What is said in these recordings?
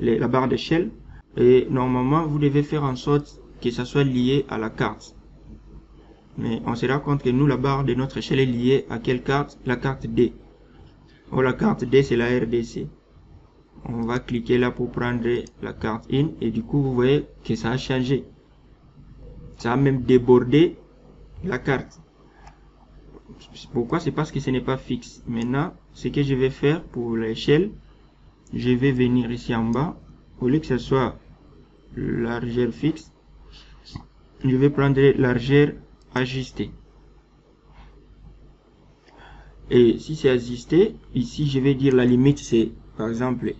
la barre d'échelle. Et normalement, vous devez faire en sorte que ça soit lié à la carte. Mais on se rend compte que nous, la barre de notre échelle est liée à quelle carte? La carte D. Or, la carte D, c'est la RDC. On va cliquer là pour prendre la carte IN. Et du coup, vous voyez que ça a changé. Ça a même débordé la carte. Pourquoi? C'est parce que ce n'est pas fixe. Maintenant, ce que je vais faire pour l'échelle, je vais venir ici en bas. Au lieu que ce soit largeur fixe, je vais prendre largeur ajustée. Et si c'est ajusté, ici je vais dire la limite c'est par exemple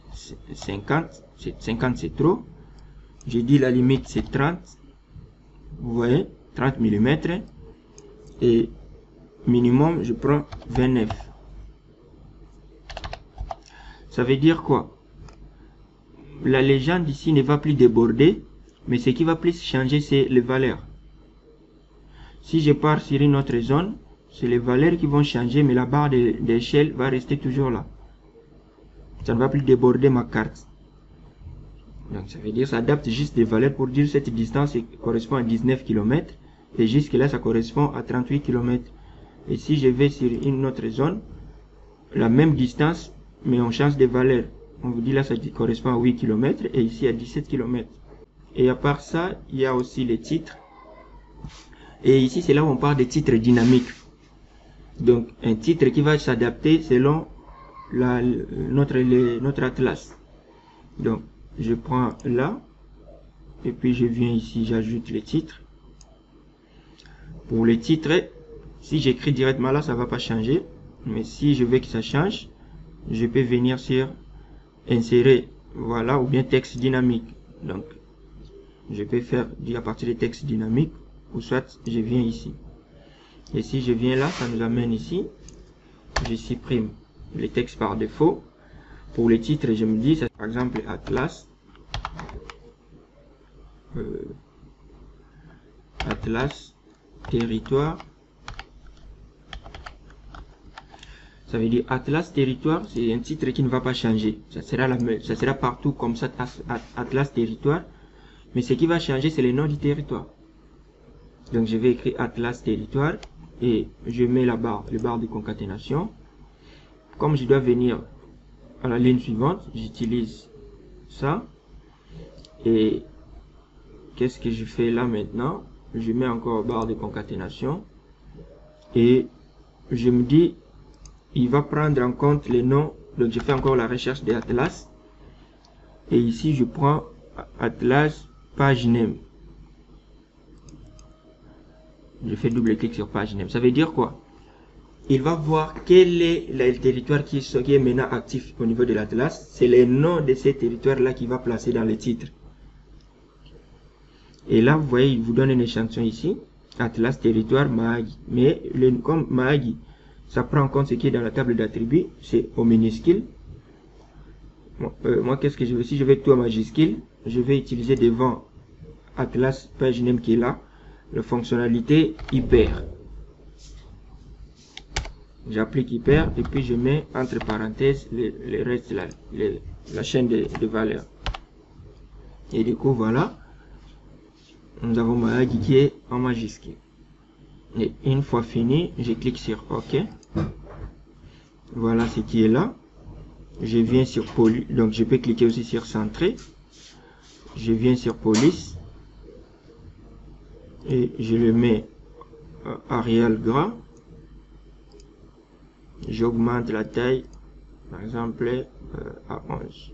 50. 50 c'est trop. Je dis la limite c'est 30. Vous voyez, 30 mm. Et minimum je prends 29. Ça veut dire quoi? La légende ici ne va plus déborder, mais ce qui va plus changer c'est les valeurs. Si je pars sur une autre zone, c'est les valeurs qui vont changer, mais la barre d'échelle va rester toujours là. Ça ne va plus déborder ma carte. Donc ça veut dire ça adapte juste des valeurs pour dire cette distance correspond à 19 km et jusque là ça correspond à 38 km. Et si je vais sur une autre zone, la même distance, mais on change des valeurs. On vous dit là ça correspond à 8 km et ici à 17 km. Et à part ça, il y a aussi les titres. Et ici c'est là où on parle des titres dynamiques. Donc un titre qui va s'adapter selon notre atlas. Donc je prends là et puis je viens ici, j'ajoute les titres. Pour les titres, si j'écris directement là, ça va pas changer, mais si je veux que ça change, je peux venir sur insérer, voilà, ou bien texte dynamique. Donc je peux faire à partir des textes dynamiques, ou soit je viens ici. Et si je viens là, ça nous amène ici. Je supprime les textes par défaut. Pour les titres, je me dis, par exemple, Atlas. Atlas, territoire. Ça veut dire Atlas, territoire, c'est un titre qui ne va pas changer. Ça sera partout comme ça, Atlas, territoire. Mais ce qui va changer, c'est le nom du territoire. Donc, je vais écrire Atlas, territoire. Et je mets la barre de concaténation. Comme je dois venir à la ligne suivante, j'utilise ça. Et qu'est-ce que je fais là maintenant? Je mets encore barre de concaténation. Et je me dis, il va prendre en compte les noms. Donc je fais encore la recherche des atlas. Et ici, je prends Atlas page name. Je fais double clic sur page name. Ça veut dire quoi? Il va voir quel est le territoire qui est maintenant actif au niveau de l'Atlas. C'est les noms de ces territoires-là qu'il va placer dans le titre. Et là, vous voyez, il vous donne un échantillon ici. Atlas, territoire, Mahagi. Mais comme Mahagi, ça prend en compte ce qui est dans la table d'attributs. C'est au minuscule. Moi, qu'est-ce que je veux? Si je veux tout en majuscule, je vais utiliser devant Atlas page name qui est là, la fonctionnalité hyper. J'applique hyper et puis je mets entre parenthèses le reste là, la chaîne de valeurs. Et du coup, voilà, nous avons Mahagi qui est en majuscule. Et une fois fini, je clique sur OK. Voilà ce qui est là. Je viens sur police, donc je peux cliquer aussi sur centrer. Je viens sur police et je le mets Arial gras. J'augmente la taille, par exemple, à 11.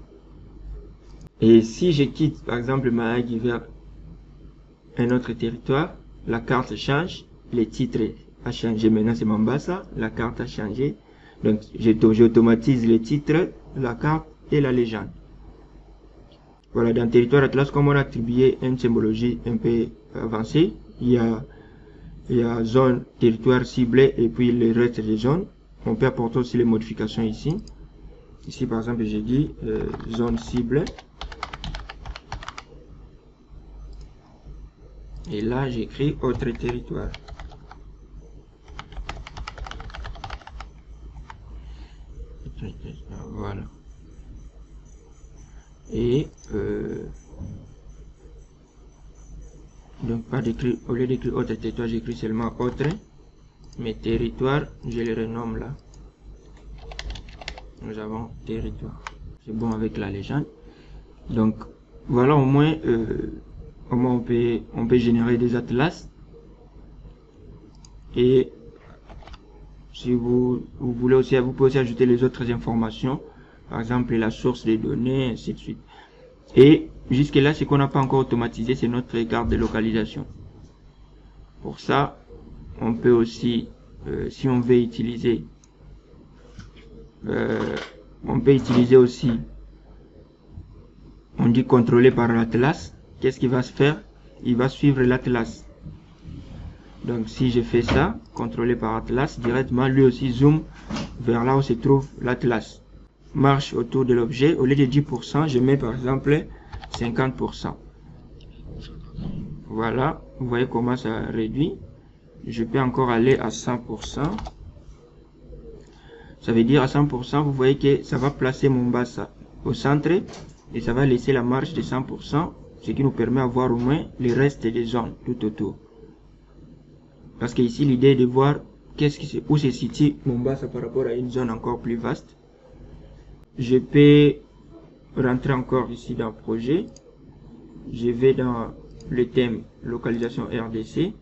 Et si je quitte, par exemple, Mahagi vers un autre territoire, la carte change, le titre a changé, maintenant c'est Mombasa, la carte a changé. Donc, j'automatise les titres, la carte et la légende. Voilà, dans territoire Atlas, comme on a attribué une symbologie un peu avancée, il y a zone, territoire ciblé et puis le reste des zones. On peut apporter aussi les modifications ici. Ici, par exemple, j'ai dit zone cible. Et là, j'écris autre territoire. Voilà. Et donc pas d'écrire, au lieu d'écrire autre territoire, j'écris seulement autre. Mes territoires, je les renomme là. Nous avons territoire. C'est bon avec la légende. Donc voilà, au moins on peut générer des atlas. Et si vous voulez aussi, vous pouvez aussi ajouter les autres informations, par exemple la source des données, ainsi de suite. Et jusque là, ce qu'on n'a pas encore automatisé, c'est notre carte de localisation. Pour ça, on peut aussi, si on veut utiliser, on peut utiliser aussi, on dit contrôler par l'atlas. Qu'est-ce qu'il va se faire? Il va suivre l'atlas. Donc si je fais ça, contrôlé par atlas, directement lui aussi zoom vers là où se trouve l'atlas. Marche autour de l'objet, au lieu de 10%, je mets par exemple 50%. Voilà, vous voyez comment ça réduit. Je peux encore aller à 100%. Ça veut dire à 100%, vous voyez que ça va placer Mombasa au centre et ça va laisser la marge de 100%, ce qui nous permet d'avoir au moins le reste des zones tout autour. Parce que ici, l'idée est de voir où se situe Mombasa par rapport à une zone encore plus vaste. Je peux rentrer encore ici dans projet. Je vais dans le thème localisation RDC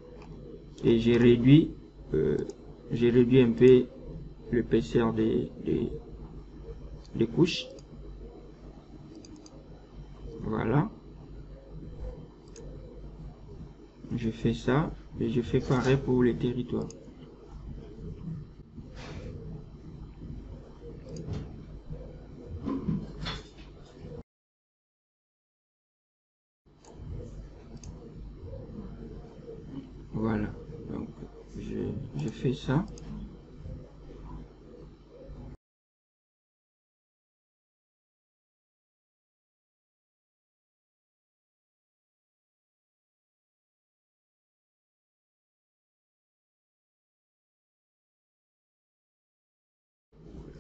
et j'ai réduit un peu l'épaisseur des couches. Voilà. Je fais ça et je fais pareil pour les territoires. Voilà, donc je fais ça.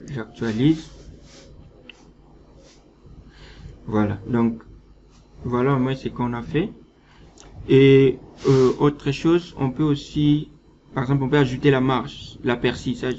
J'actualise. Voilà, donc voilà au moins ce qu'on a fait. Et autre chose, on peut aussi, par exemple, on peut ajouter la marge, la persil. Ça,